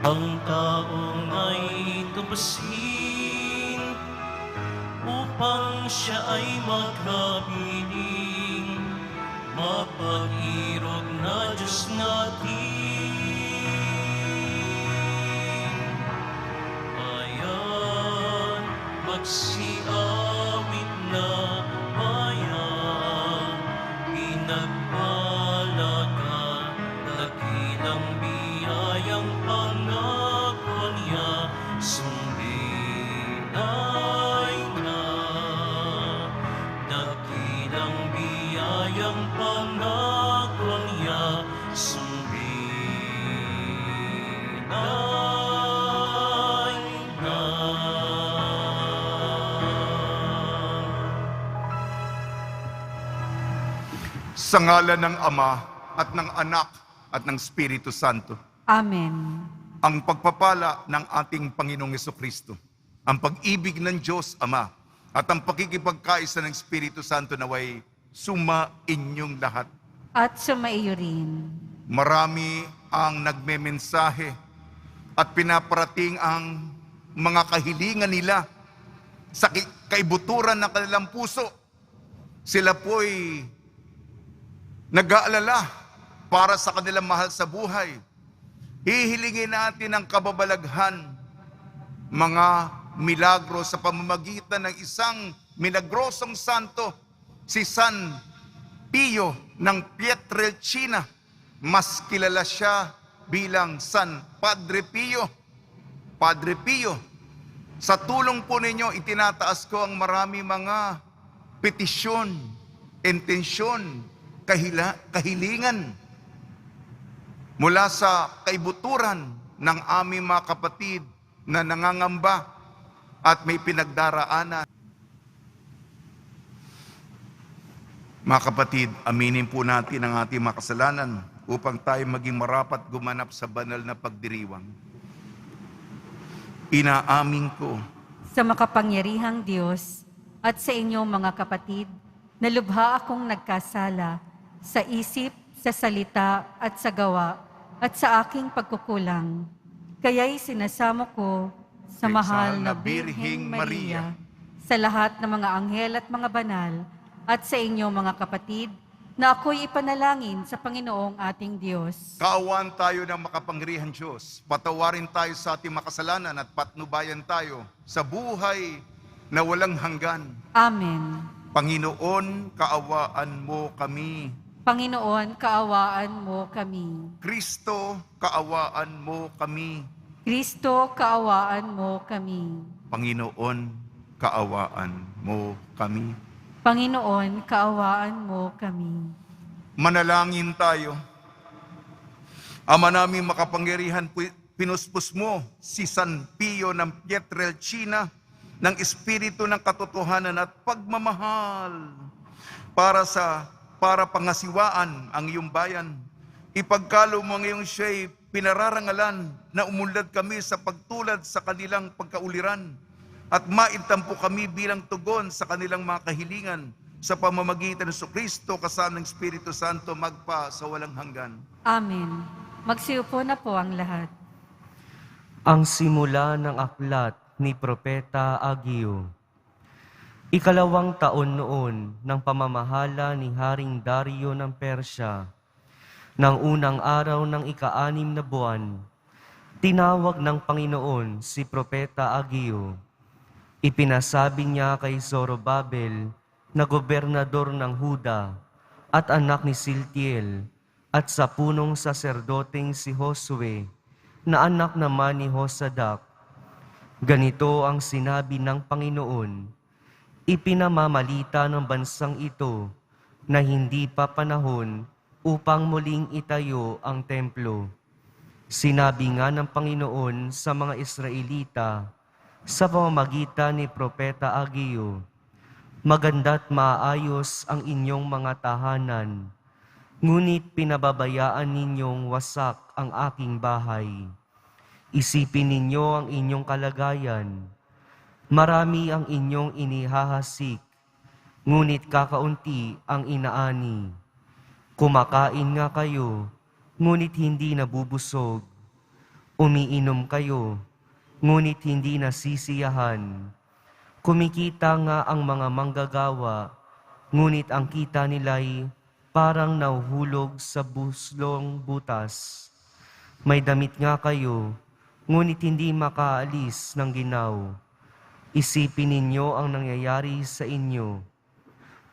ang taong ay tupasin upang siya ay magkapiling, mapag-irog na Diyos natin. Ayan, magsiawit na bayan, pinagpala ka, dakilang biyayang pangako niya, sumbinay na. Dakilang biyayang pangako niya, sumbinay na. Sa ngalan ng Ama at ng Anak at ng Espiritu Santo. Amen. Ang pagpapala ng ating Panginoong Jesucristo, ang pag-ibig ng Diyos Ama, at ang pakikipagkaisa ng Espiritu Santo naway sumainyong lahat. At sumaiyo rin. Marami ang nagmemensahe at pinaparating ang mga kahilingan nila sa kaibuturan ng kanilang puso. Sila po'y nag-aalala para sa kanilang mahal sa buhay. Hihilingin natin ang kababalaghan, mga milagro sa pamamagitan ng isang milagrosong santo, si San Pio ng Pietrelcina. Mas kilala siya bilang San Padre Pio. Padre Pio, sa tulong po ninyo, itinataas ko ang marami mga petisyon, intensyon, kahilingan mula sa kaibuturan ng aming mga kapatid na nangangamba at may pinagdaraanan. Mga kapatid, aminin po natin ang ating mga kasalanan upang tayo maging marapat gumanap sa banal na pagdiriwang. Inaamin ko Sa makapangyarihang Diyos at sa inyong mga kapatid, na lubha akong nagkasala sa isip, sa salita at sa gawa at sa aking pagkukulang. Kaya'y sinasamo ko sa mahal na Birheng Maria, sa lahat ng mga anghel at mga banal, at sa inyong mga kapatid, na ako'y ipanalangin sa Panginoong ating Diyos. kaawaan tayo ng makapangyarihang Diyos. Patawarin tayo sa ating makasalanan at patnubayan tayo sa buhay na walang hanggan. Amen. Panginoon, kaawaan mo kami. Panginoon, kaawaan mo kami. Kristo, kaawaan mo kami. Kristo, kaawaan mo kami. Panginoon, kaawaan mo kami. Panginoon, kaawaan mo kami. Manalangin tayo. Ama namin makapangyarihan, pinuspos mo si San Pio ng Pietrelcina ng espiritu ng katotohanan at pagmamahal para pangasiwaan ang iyong bayan. Ipagkalo mo ngayong siya'y pinararangalan na umunlad kami sa pagtulad sa kanilang pagkauliran at maitampo kami bilang tugon sa kanilang mga kahilingan sa pamamagitan ng Jesucristo kasama ng Espiritu Santo magpa sa walang hanggan. Amen. Magsiupo na po ang lahat. Ang simula ng aklat ni Propeta Ageo. Ikalawang taon noon ng pamamahala ni Haring Dario ng Persya, ng unang araw ng ika-6 na buwan, tinawag ng Panginoon si Propeta Ageo. Ipinasabi niya kay Zorobabel na gobernador ng Huda at anak ni Siltiel at sa punong saserdoteng si Josue na anak naman ni Hosadak. Ganito ang sinabi ng Panginoon, ipinamamalita ng bansang ito na hindi pa panahon upang muling itayo ang templo. Sinabi nga ng Panginoon sa mga Israelita sa pamamagitan ni Propeta Ageo, maganda't maayos ang inyong mga tahanan, ngunit pinababayaan ninyong wasak ang aking bahay. Isipin ninyo ang inyong kalagayan. Marami ang inyong inihahasik, ngunit kakaunti ang inaani. Kumakain nga kayo, ngunit hindi nabubusog. Umiinom kayo, ngunit hindi nasisiyahan. Kumikita nga ang mga manggagawa, ngunit ang kita nila'y parang nahuhulog sa buslong butas. May damit nga kayo, ngunit hindi makaalis ng ginaw. Isipin ninyo ang nangyayari sa inyo.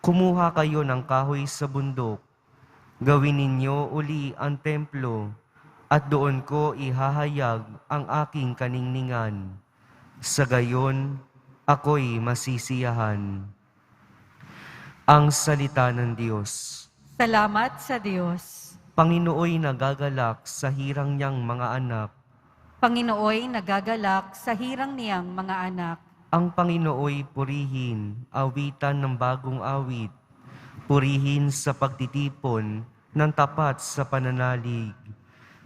Kumuha kayo ng kahoy sa bundok. Gawin ninyo uli ang templo, at doon ko ihahayag ang aking kaningningan. Sa gayon, ako'y masisiyahan. Ang salita ng Diyos. Salamat sa Diyos. Panginooy nagagalak sa hirang niyang mga anak. Panginooy nagagalak sa hirang niyang mga anak. Ang Panginooy purihin, awitan ng bagong awit. Purihin sa pagtitipon ng tapat sa pananalig.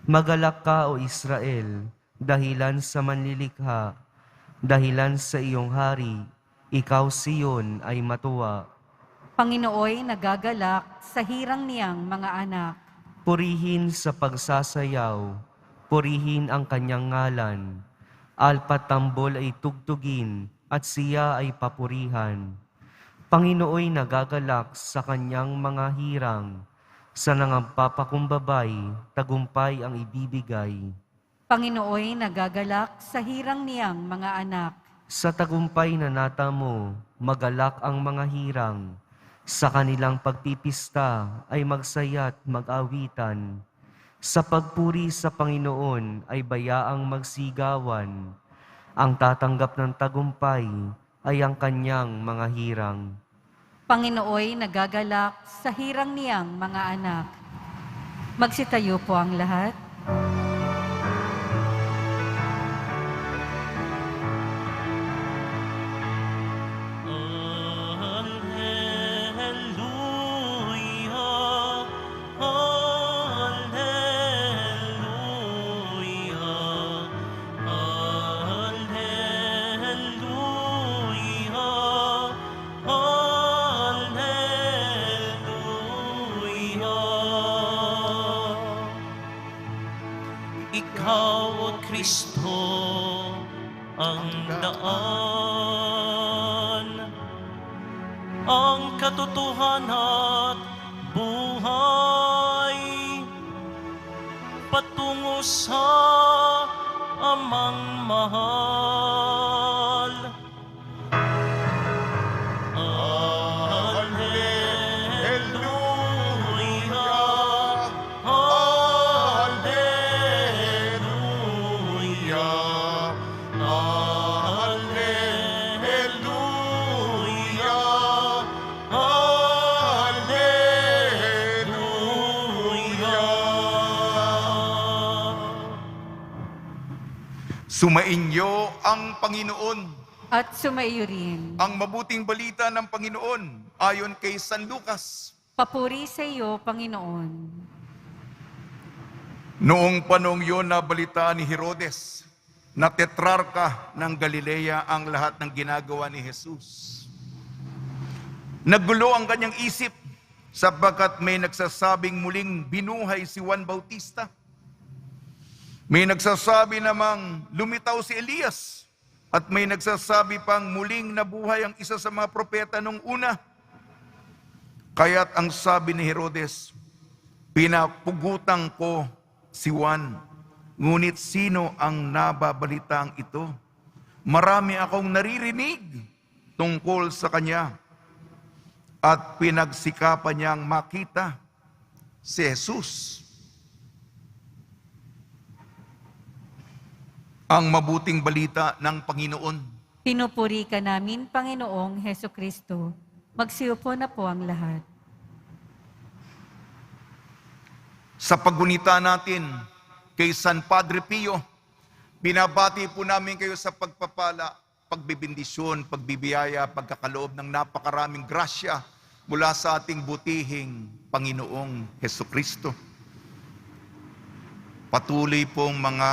Magalak ka, O Israel, dahilan sa manlilikha. Dahilan sa iyong hari, ikaw Siyon ay matuwa. Panginooy nagagalak sa hirang niyang mga anak. Purihin sa pagsasayaw, purihin ang kanyang ngalan. Alpat tambol ay tugtugin at siya ay papurihan. Panginooy nagagalak sa kanyang mga hirang. Sa nangampapakumbabay, tagumpay ang ibibigay. Panginooy nagagalak sa hirang niyang mga anak. Sa tagumpay na natamo, magalak ang mga hirang. Sa kanilang pagpipista ay magsaya't mag-awitan. Sa pagpuri sa Panginoon ay bayaang magsigawan. Ang tatanggap ng tagumpay ay ang kanyang mga hirang. Panginooy nagagalak sa hirang niyang mga anak. Magsitayo po ang lahat. Ikaw, O Kristo, ang daan, ang katotohanan at buhay, patungo sa Amang mahal. Sumainyo ang Panginoon. At sumaiyo rin. Ang mabuting balita ng Panginoon ayon kay San Lucas. Papuri sa iyo, Panginoon. Noong panong yon nabalitaan ni Herodes na tetrarka ng Galilea ang lahat ng ginagawa ni Jesus. Naggulo ang kanyang isip sapagkat may nagsasabing muling binuhay si Juan Bautista. May nagsasabi namang lumitaw si Elias at may nagsasabi pang muling nabuhay ang isa sa mga propeta nung una. Kaya't ang sabi ni Herodes, pinapugutan ko si Juan, ngunit sino ang nababalitang ito? Marami akong naririnig tungkol sa kanya at pinagsikapan niyang makita si Jesus. Ang mabuting balita ng Panginoon. Pinupuri ka namin, Panginoong Heso Kristo. Magsiupo na po ang lahat. Sa paggunita natin kay San Padre Pio, binabati po namin kayo sa pagpapala, pagbibindisyon, pagbibiyaya, pagkakaloob ng napakaraming grasya mula sa ating butihing Panginoong Heso Kristo. Patuloy pong mga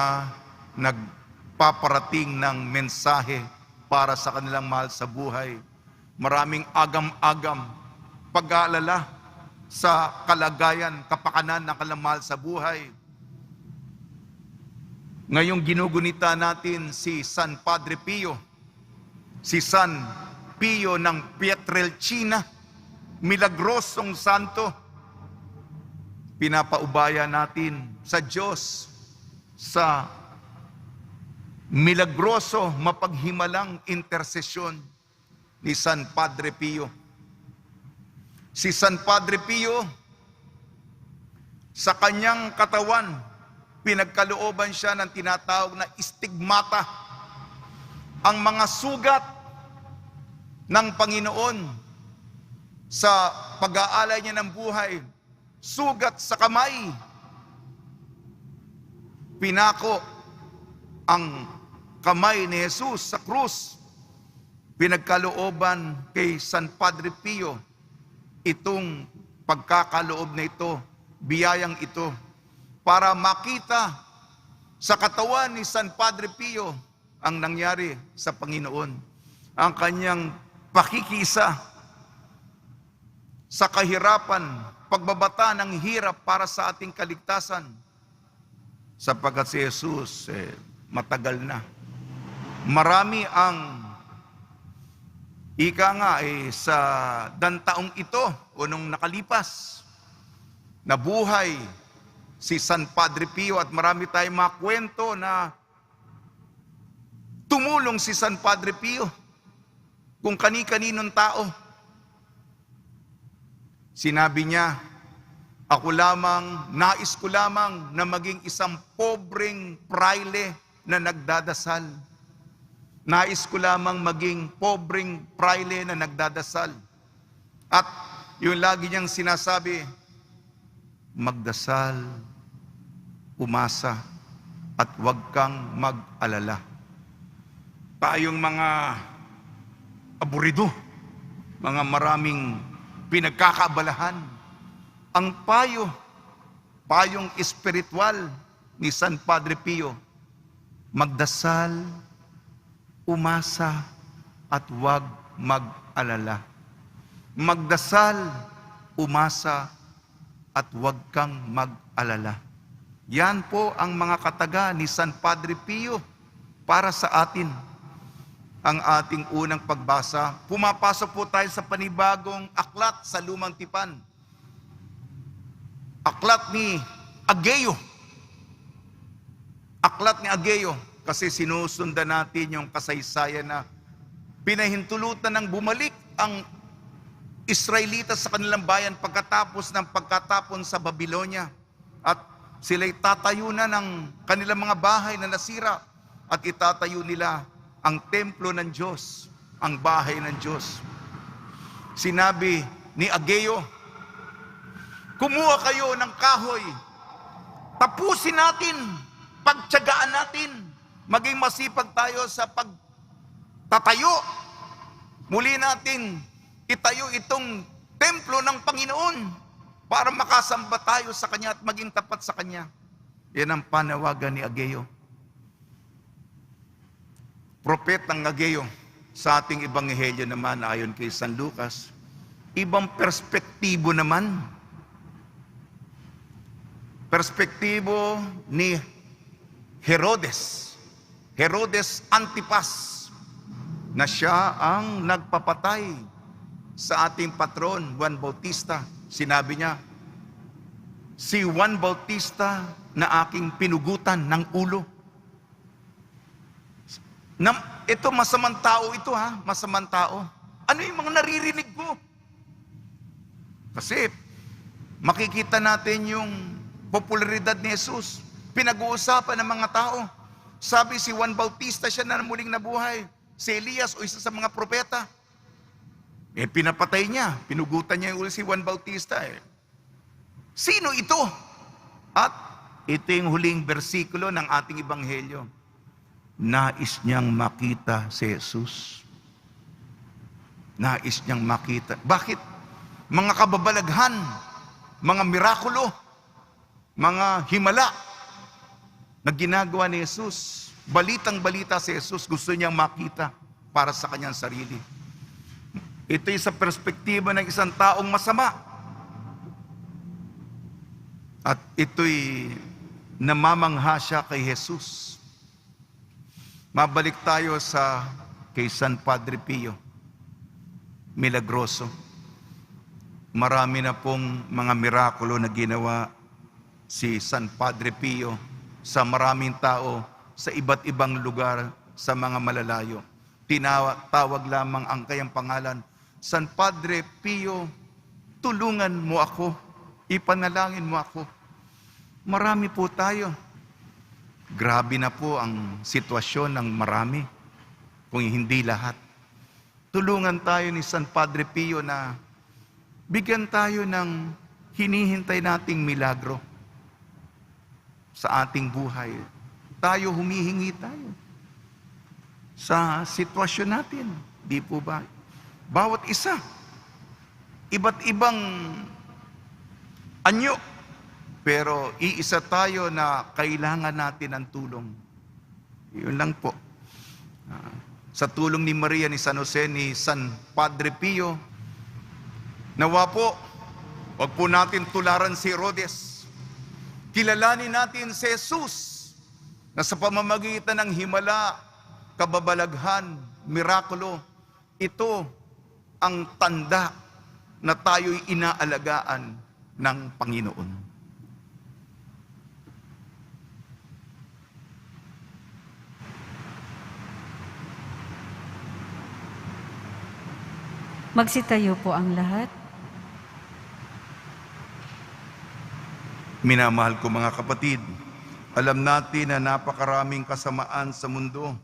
nagpaparating ng mensahe para sa kanilang mahal sa buhay. Maraming agam-agam, pag-aalala sa kalagayan, kapakanan ng kanilang mahal sa buhay. Ngayong ginugunita natin si San Padre Pio, si San Pio ng Pietrelcina, milagrosong santo. Pinapaubaya natin sa Diyos sa milagroso, mapaghimalang intersesyon ni San Padre Pio. Si San Padre Pio, sa kanyang katawan, pinagkalooban siya ng tinatawag na stigmata, ang mga sugat ng Panginoon sa pag-aalay niya ng buhay, sugat sa kamay, pinako ang kamay ni Jesus sa krus, pinagkalooban kay San Padre Pio itong pagkakaloob na ito, biyayang ito, para makita sa katawan ni San Padre Pio ang nangyari sa Panginoon, ang kanyang pakikisa sa kahirapan, pagbabata ng hirap para sa ating kaligtasan, sapagkat si Jesus matagal na. Marami ang ika nga sa dantaong ito o nung nakalipas, nabuhay si San Padre Pio, at marami tayong mga kwento na tumulong si San Padre Pio kung kani-kaninong tao. Sinabi niya, nais ko lamang na maging isang pobreng praile na nagdadasal. Nais ko lamang maging pobreng praile na nagdadasal. At yung lagi niyang sinasabi, magdasal, umasa, at huwag kang mag-alala. Tayong mga aburido, mga maraming pinagkakaabalahan, ang payong espiritual ni San Padre Pio, magdasal, umasa, at huwag mag-alala. Magdasal, umasa, at huwag kang mag-alala. Yan po ang mga kataga ni San Padre Pio para sa atin. Ang ating unang pagbasa, pumapasok po tayo sa panibagong aklat sa Lumang Tipan. Aklat ni Ageo. Aklat ni Ageo, kasi sinusundan natin yung kasaysayan na pinahintulutan ng bumalik ang Israelita sa kanilang bayan pagkatapos ng pagkatapon sa Babylonia. At sila'y tatayo na ng kanilang mga bahay na nasira at itatayo nila ang templo ng Diyos, ang bahay ng Diyos. Sinabi ni Ageo, kumuha kayo ng kahoy, tapusin natin, pagtiyagaan natin, maging masipag tayo sa pagtatayo. Muli natin itayo itong templo ng Panginoon para makasamba tayo sa Kanya at maging tapat sa Kanya. Yan ang panawagan ni Ageo. Propetang Ageo, sa ating ebanghelyo naman ayon kay San Lucas, ibang perspektibo naman. Perspektibo ni Herodes Antipas, na siya ang nagpapatay sa ating patron, Juan Bautista. Sinabi niya, si Juan Bautista na aking pinugutan ng ulo. Ito masamang tao ito masamang tao. Ano yung mga naririnig ko? Kasi makikita natin yung popularidad ni Jesus. Pinag-uusapan ng mga tao. Sabi si Juan Bautista, siya na muling nabuhay. Si Elias o isa sa mga propeta. Pinapatay niya. Pinugutan niya yung ulo si Juan Bautista. Sino ito? At ito yung huling bersikulo ng ating ebanghelyo. Nais niyang makita si Jesus. Nais niyang makita. Bakit? Mga kababalaghan, mga mirakulo, mga himala na ginagawa ni Jesus. Balitang-balita si Jesus, gusto niyang makita para sa kanyang sarili. Ito'y sa perspektiba ng isang taong masama. At ito'y namamangha siya kay Jesus. Mabalik tayo kay San Padre Pio. Milagroso. Marami na pong mga mirakulo na ginawa si San Padre Pio sa maraming tao sa iba't ibang lugar sa mga malalayo. Tinawag lamang ang kayang pangalan, San Padre Pio, tulungan mo ako, ipanalangin mo ako. Marami po tayo. Grabe na po ang sitwasyon ng marami, kung hindi lahat. Tulungan tayo ni San Padre Pio na bigyan tayo ng hinihintay nating milagro sa ating buhay. Tayo, humihingi tayo sa sitwasyon natin. Di po ba? Bawat isa, iba't ibang anyo, pero iisa tayo na kailangan natin ng tulong. Yun lang po. Sa tulong ni Maria, ni San Jose, ni San Padre Pio, nawa po, wag po natin tularan si Herodes. Kilalanin natin si Jesus na sa pamamagitan ng himala, kababalaghan, mirakulo, ito ang tanda na tayo'y inaalagaan ng Panginoon. Magsitayo po ang lahat. Minamahal ko mga kapatid, alam natin na napakaraming kasamaan sa mundo.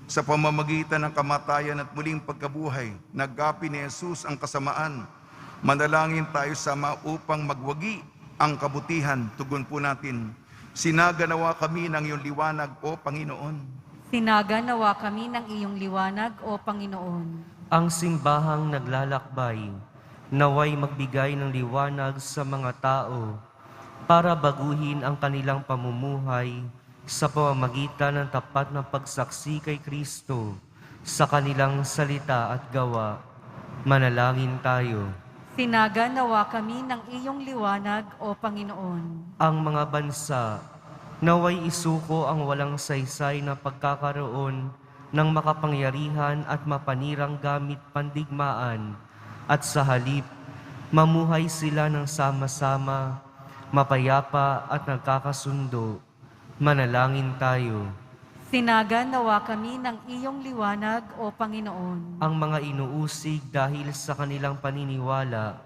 Sa pamamagitan ng kamatayan at muling pagkabuhay, naggapi ni Jesus ang kasamaan. Manalangin tayo sama upang magwagi ang kabutihan. Tugon po natin, sinaganawa kami ng iyong liwanag, O Panginoon. Sinaganawa kami ng iyong liwanag, O Panginoon. Ang simbahang naglalakbay, naway magbigay ng liwanag sa mga tao para baguhin ang kanilang pamumuhay sa pamamagitan ng tapat na pagsaksi kay Kristo sa kanilang salita at gawa. Manalangin tayo. Sinaganawa kami ng iyong liwanag, O Panginoon. Ang mga bansa, naway isuko ang walang saysay na pagkakaroon ng makapangyarihan at mapanirang gamit pandigmaan, at sa halip, mamuhay sila ng sama-sama, mapayapa at nagkakasundo. Manalangin tayo. Sinaganawa kami ng iyong liwanag, O Panginoon. Ang mga inuusig dahil sa kanilang paniniwala,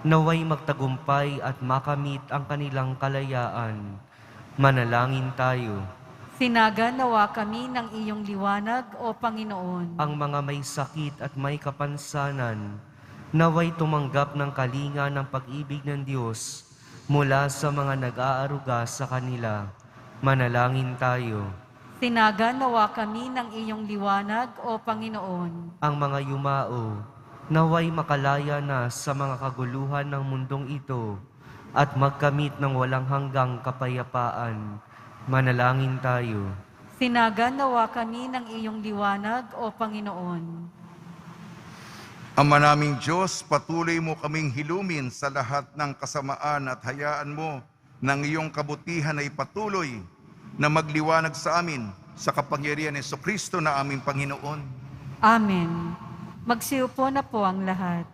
naway magtagumpay at makamit ang kanilang kalayaan. Manalangin tayo. Sinaganawa kami ng iyong liwanag, O Panginoon. Ang mga may sakit at may kapansanan, naway tumanggap ng kalinga ng pag-ibig ng Diyos mula sa mga nag-aaruga sa kanila. Manalangin tayo. Sinaganawa kami ng iyong liwanag, O Panginoon. Ang mga yumao, naway makalaya na sa mga kaguluhan ng mundong ito at magkamit ng walang hanggang kapayapaan. Manalangin tayo. Sinaganawa kami ng iyong liwanag, O Panginoon. Ama naming Diyos, patuloy mo kaming hilumin sa lahat ng kasamaan at hayaan mo ng iyong kabutihan ay patuloy na magliwanag sa amin sa kapangyarihan ni Jesucristo na aming Panginoon. Amen. Magsiupo na po ang lahat.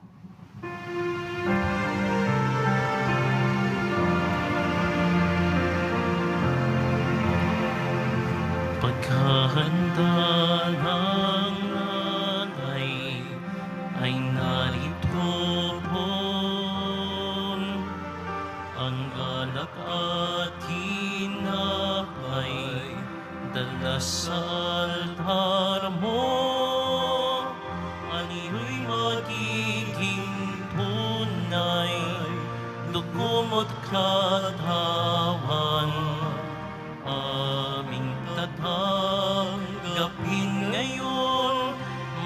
Paghahanda ng nanay ay narito po ang alak at tinapay dala sa altar mo. Aniyo'y magiging tunay, dugo mo't katawan. Aming tatanggapin ngayon,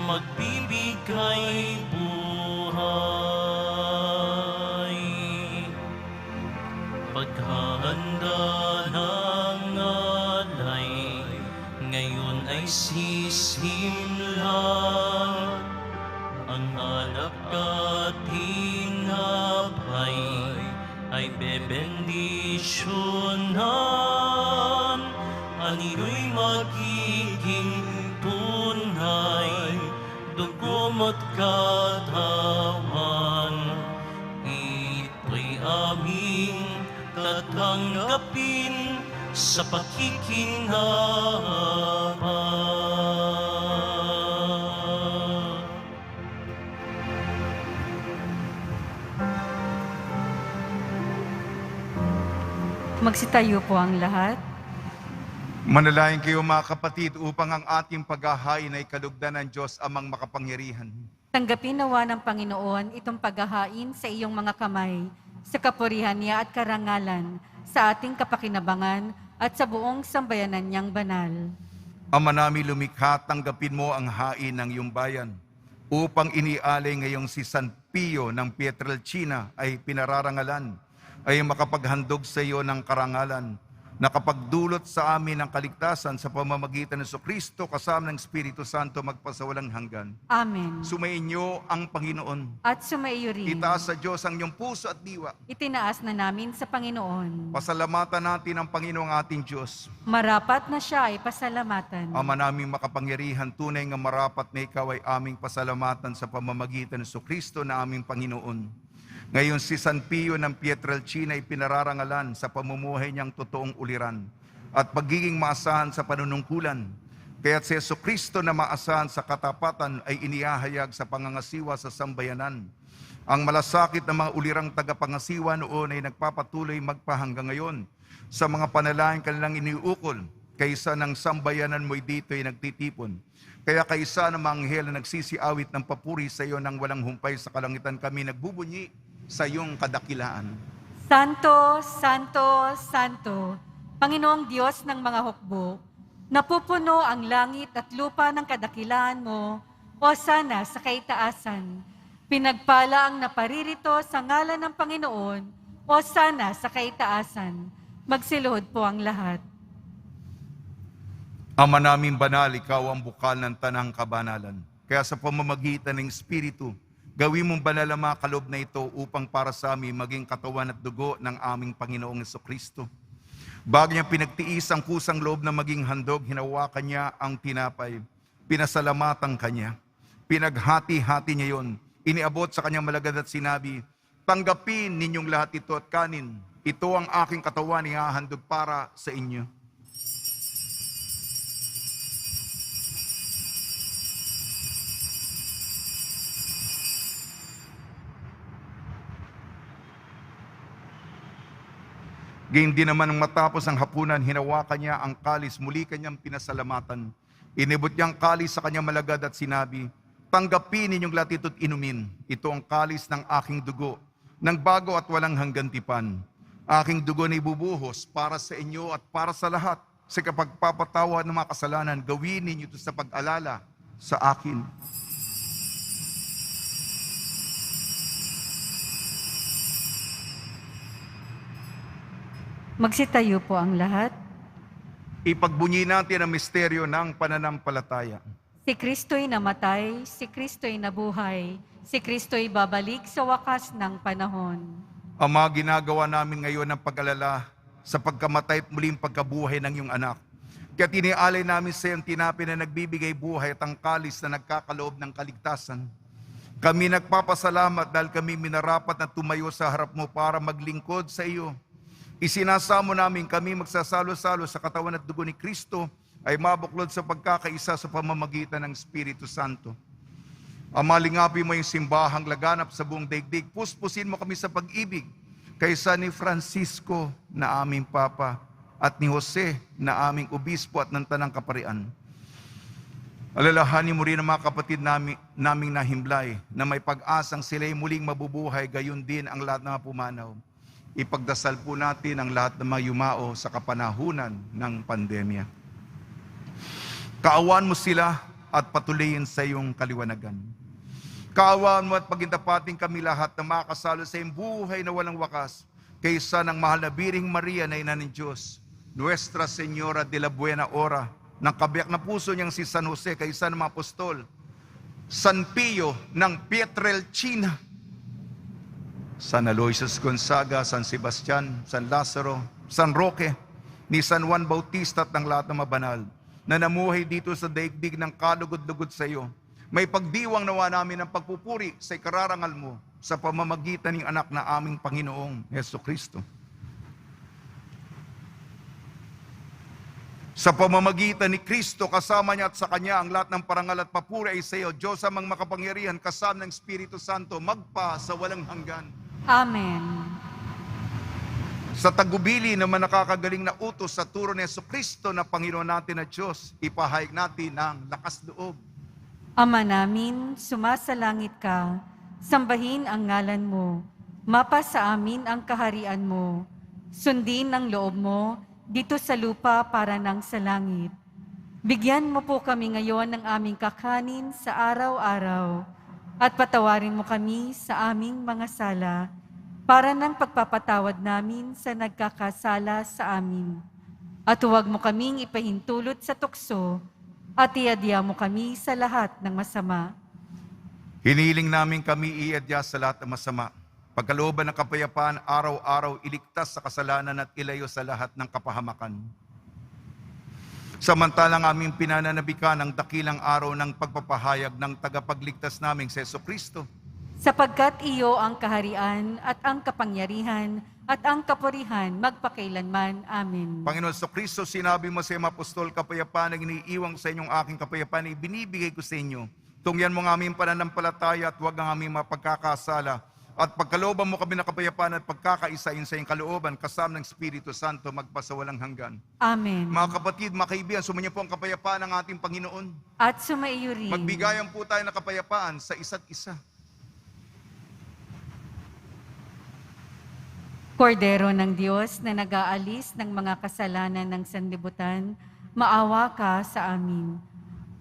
magbibigay buhay. Paghahanda ng alay, ngayon ay sisimula. Ang alak at tinapay ay bebendisyonan. anino'y magiging tunay, dugo mo't katawan. Ito'y aming tatanggapin sa pakikinhabang. Magsitayo po ang lahat. Manalangin kayo mga kapatid upang ang ating paghahain ay kalugdan ng Diyos amang makapangyarihan. Tanggapin nawa ng Panginoon itong paghahain sa iyong mga kamay, sa kapurihan niya at karangalan, sa ating kapakinabangan at sa buong sambayanan niyang banal. Ama namin lumikha, tanggapin mo ang hain ng iyong bayan upang inialay ngayong si San Pio ng Pietrelcina ay pinararangalan, ay makapaghandog sa iyo ng karangalan, nakapagdulot sa amin ng kaligtasan sa pamamagitan ng Kristo kasama ng Espiritu Santo magpasawalang hanggan. Amen. Sumainyo ang Panginoon. At sumaiyo rin. Itaas sa Diyos ang iyong puso at diwa. Itinaas na namin sa Panginoon. Pasalamatan natin ang Panginoong ating Diyos. Marapat na siya ay pasalamatan. Ama naming makapangyarihan, tunay nga marapat na ikaw ay aming pasalamatan sa pamamagitan ng Kristo na aming Panginoon. Ngayon si San Pio ng Pietrelcina ay pinararangalan sa pamumuhay niyang totoong uliran at pagiging maasahan sa panunungkulan. Kaya't si Kristo na maasahan sa katapatan ay inihahayag sa pangangasiwa sa sambayanan. Ang malasakit na mga ulirang tagapangasiwa noon ay nagpapatuloy magpahanggang ngayon sa mga panalangin kanilang iniukol, kaysa ng sambayanan mo'y dito ay nagtitipon. Kaya kaysa ng mga anghel na nagsisiawit ng papuri sa iyo nang walang humpay sa kalangitan, kami nagbubunyi sa iyong kadakilaan. Santo, Santo, Santo, Panginoong Diyos ng mga hukbo, napupuno ang langit at lupa ng kadakilaan mo, o sana sa kaitaasan. Pinagpala ang naparirito sa ngalan ng Panginoon, o sana sa kaitaasan. Magsiluhod po ang lahat. Ama namin banal, ikaw ang bukal ng tanang kabanalan. Kaya sa pamamagitan ng Espiritu, gawin mong banal ang mga kaloob na ito upang para sa amin maging katawan at dugo ng aming Panginoong Jesucristo. Bago niya pinagtiis ang kusang loob na maging handog, hinawakan niya ang tinapay. Pinasalamatan kanya. Pinaghati-hati niya yon. Iniabot sa kanyang malagad at sinabi, tanggapin ninyong lahat ito at kanin. Ito ang aking katawan, ihahandog para sa inyo. Gayun din naman nang matapos ang hapunan, hinawakan niya ang kalis, muli kanyang pinasalamatan. Inibot niya ang kalis sa kanyang malagad at sinabi, tanggapin ninyong lahat ito't inumin. Ito ang kalis ng aking dugo, ng bago at walang hanggantipan. Aking dugo na ibubuhos para sa inyo at para sa lahat. Sa kapagpapatawad ng mga kasalanan, gawin ninyo ito sa pag-alala sa akin. Magsitayo po ang lahat. Ipagbunyi natin ang misteryo ng pananampalataya. Si Kristo'y namatay, si Kristo'y nabuhay, si Kristo'y babalik sa wakas ng panahon. Ama, ginagawa namin ngayon ang pag-alala sa pagkamatay at muling pagkabuhay ng iyong anak. Kaya tinialay namin sa iyong tinapay na nagbibigay buhay at ang kalis na nagkakaloob ng kaligtasan. Kami nagpapasalamat dahil kami minarapat na tumayo sa harap mo para maglingkod sa iyo. Isinasamo namin kami magsasalo-salo sa katawan at dugo ni Kristo ay mabuklod sa pagkakaisa sa pamamagitan ng Espiritu Santo. Ama, lingapin mo yung simbahang laganap sa buong daigdig. Puspusin mo kami sa pag-ibig kaysa ni Francisco na aming Papa at ni Jose na aming Obispo at ng Tanang Kaparian. Alalahanin mo rin ang mga kapatid naming nahimlay na may pag-asang sila'y muling mabubuhay, gayon din ang lahat ng mga pumanaw. Ipagdasal po natin ang lahat ng mga yumao sa kapanahunan ng pandemya. Kaawaan mo sila at patuloyin sa iyong kaliwanagan. Kaawaan mo at pagintapatin kami lahat na makasalo sa iyong buhay na walang wakas, kaysa ng mahal na Biring Maria na Ina ng Diyos, Nuestra Señora de la Buena Hora, ng kabiyak na puso niyang si San Jose, kaysa ng mga apostol, San Pio ng Pietrelcina, San Aloysius Gonzaga, San Sebastian, San Lazaro, San Roque, ni San Juan Bautista at ng lahat ng mabanal na namuhay dito sa daigdig ng kalugod-lugod sa iyo. May pagdiwang nawa namin ng pagpupuri sa ikararangal mo sa pamamagitan ng anak na aming Panginoong Heso Kristo. Sa pamamagitan ni Kristo, kasama niya at sa Kanya, ang lahat ng parangal at papuri ay sa iyo, Diyos amang makapangyarihan, kasama ng Espiritu Santo, magpa sa walang hanggan. Amen. Sa tagubili naman nakakagaling na utos sa turo ni Heso Kristo na Panginoon natin at Diyos, ipahayag natin ang lakas loob. Ama namin, sumasalangit ka, sambahin ang ngalan mo, mapa sa amin ang kaharian mo, sundin ang loob mo, dito sa lupa para nang sa langit. Bigyan mo po kami ngayon ng aming kakanin sa araw-araw at patawarin mo kami sa aming mga sala para ng pagpapatawad namin sa nagkakasala sa amin. At huwag mo kaming ipahintulot sa tukso at iadya mo kami sa lahat ng masama. Hiniling namin kami iadya sa lahat ng masama. Pagkalooban ng kapayapaan, araw-araw iligtas sa kasalanan at ilayo sa lahat ng kapahamakan. Samantalang aming pinananabikan ang dakilang araw ng pagpapahayag ng tagapagligtas naming si Heso Kristo. Sapagkat iyo ang kaharian at ang kapangyarihan at ang kapurihan magpakailanman. Amen. Panginoon Heso Kristo, sinabi mo sa iyong apostol, kapayapaan ang iniiwang sa inyong aking kapayapaan ay binibigay ko sa inyo. Tungyan mo ang aming pananampalataya at huwag ang aming mapagkakasala. At pagkalooban mo kami ng kapayapaan at pagkakaisain sa iyong kalooban, kasama ng Espiritu Santo, magpasawalang hanggan. Amen. Mga kapatid, mga kaibigan, sumainyo po ang kapayapaan ng ating Panginoon. At sumaiyo rin. Magbigayan po tayo ng kapayapaan sa isa't isa. Kordero ng Diyos na nag-aalis ng mga kasalanan ng sanlibutan, maawa ka sa amin.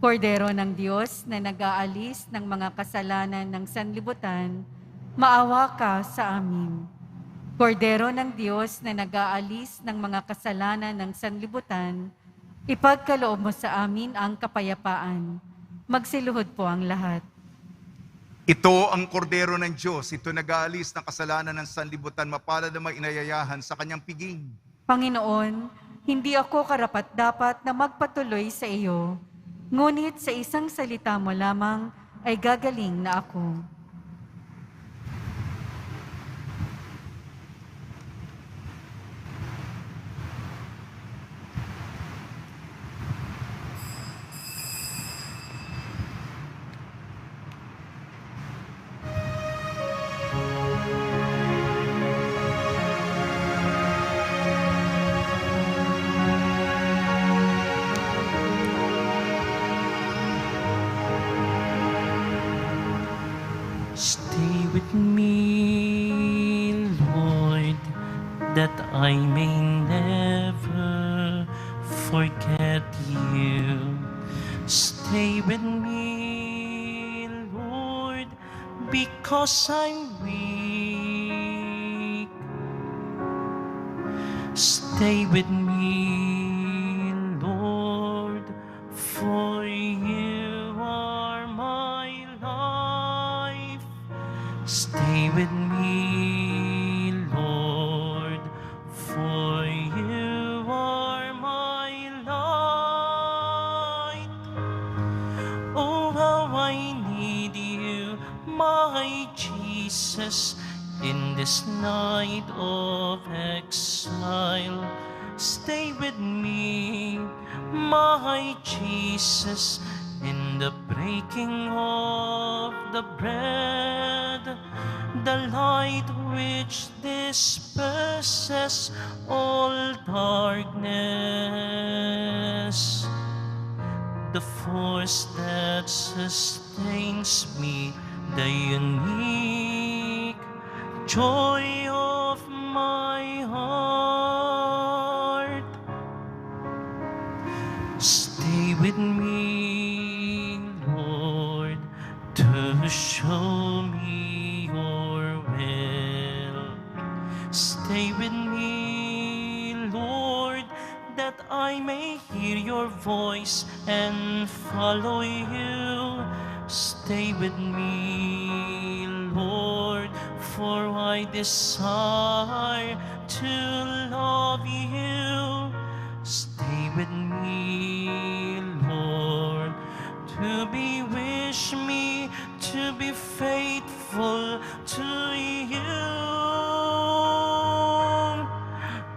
Kordero ng Diyos na nag-aalis ng mga kasalanan ng sanlibutan, maawa ka sa amin. Kordero ng Diyos na nag-aalis ng mga kasalanan ng sanlibutan, ipagkaloob mo sa amin ang kapayapaan. Magsiluhod po ang lahat. Ito ang kordero ng Diyos, ito nag-aalis ng kasalanan ng sanlibutan, mapalad na may inayayahan sa kanyang piging. Panginoon, hindi ako karapat-dapat na magpatuloy sa iyo, ngunit sa isang salita mo lamang ay gagaling na ako. Stay with me, Lord, that I may never forget you. Stay with me, Lord, because I'm weak. Stay with me, Lord, for you are my life. Stay with me, Lord, for you are my light. Oh, how I need you, my Jesus, in this night of exile. Stay with me, my Jesus, in the breaking of the bread, the light which disperses all darkness, the force that sustains me, the unique joy of my heart. Stay with me, Lord, to show me your will. Stay with me, Lord, that I may hear your voice and follow you. Stay with me, Lord, for I desire to love you. Stay with me, Lord, to wish me to be faithful to you.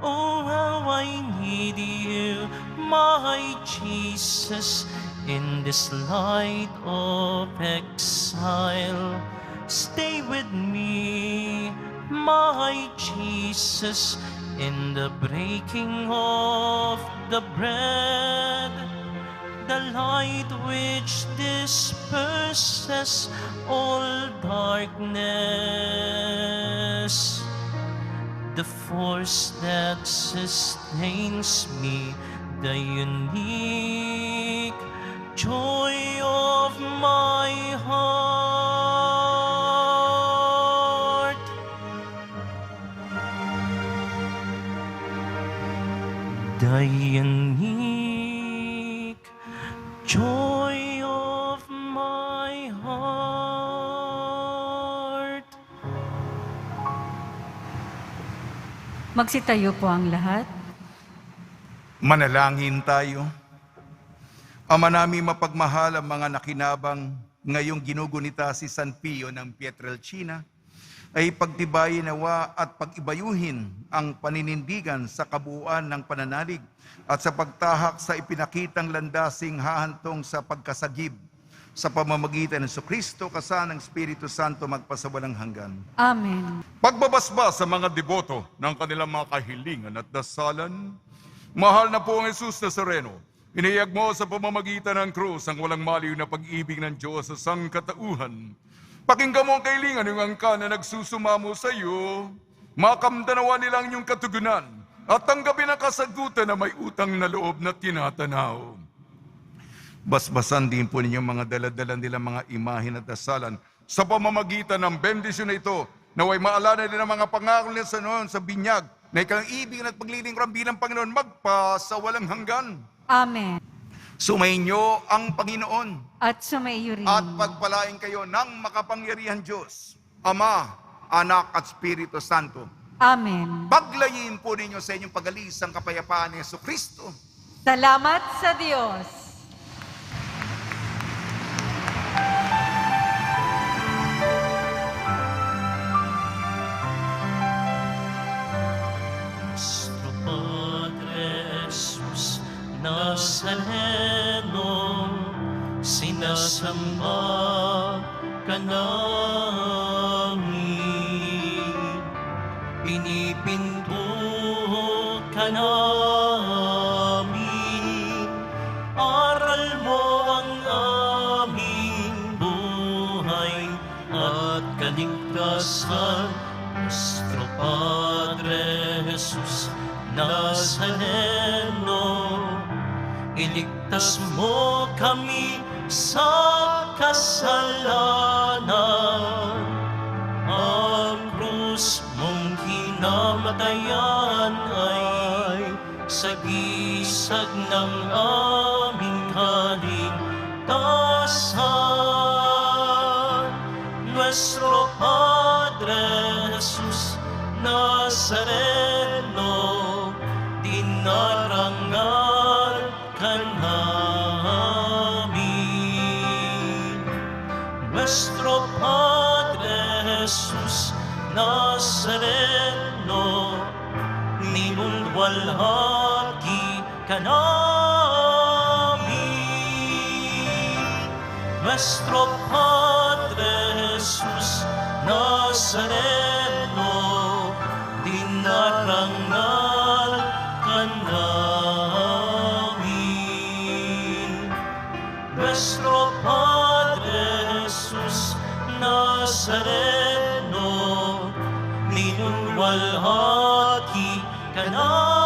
Oh, how I need you, my Jesus, in this light of exile. Stay with me, my Jesus, in the breaking of the bread, the light which disperses all darkness, the force that sustains me, the unique joy of my heart. The unique joy of my heart. Magsitayo po ang lahat. Manalangin tayo. Ama namin mapagmahal, ang mga nakinabang ngayong ginugunita si San Pio ng Pietrelcina ay pagtibayin nawa at pag-ibayuhin ang paninindigan sa kabuuan ng pananalig at sa pagtahak sa ipinakitang landasing hahantong sa pagkasagib sa pamamagitan ng Kristo kasama ng Espiritu Santo magpasawalang hanggan. Amen. Pagbabasbas sa mga deboto ng kanilang mga kahilingan at dasalan, mahal na po ang Jesus Nazareno, inihayag mo sa pamamagitan ng krus ang walang maliw na pag-ibig ng Diyos sa sangkatauhan. Pakinggan mo ang kailingan ng angka na nagsusumamo sa iyo, makamdanawa nilang iyong katugunan at tanggapin ang kasagutan na may utang na loob na tinatanaw. Basbasan din po ninyo mga daladalan nilang mga imahin at dasalan sa pamamagitan ng bendisyon na ito, naway maalala din ang mga pangako nila sa noon sa binyag na ikalang ibig at paglilingkuran bilang Panginoon magpasawalang hanggan. Amen. Sumainyo ang Panginoon At sumaiyo rin. at pagpalain kayo ng makapangyarihan Diyos, Ama, Anak at Espiritu Santo. Amen. Paglayin po ninyo sa inyong pag-alis ang kapayapaan ni Jesucristo. Salamat sa Diyos. Nuestro Padre Jesus Nazareno, sinasamba ka namin, pinipindot ka namin, aral mo ang aming buhay at kaligtasan. Nuestro Padre Jesus Nazareno, iligtas mo kami sa kasalanan. Ang krus mong kinamatayan ay sagisag ng aming kaligtasan. Nuestro Padre Jesus Nazareno, dinarangal ka namin. Nuestro Padre Jesus Nazareno, nilulwalhati ka namin. Nuestro Padre Jesus Nazareno, dinarangal ka namin. Nuestro Padre Jesus Nazareno, nilulwalhati ka namin.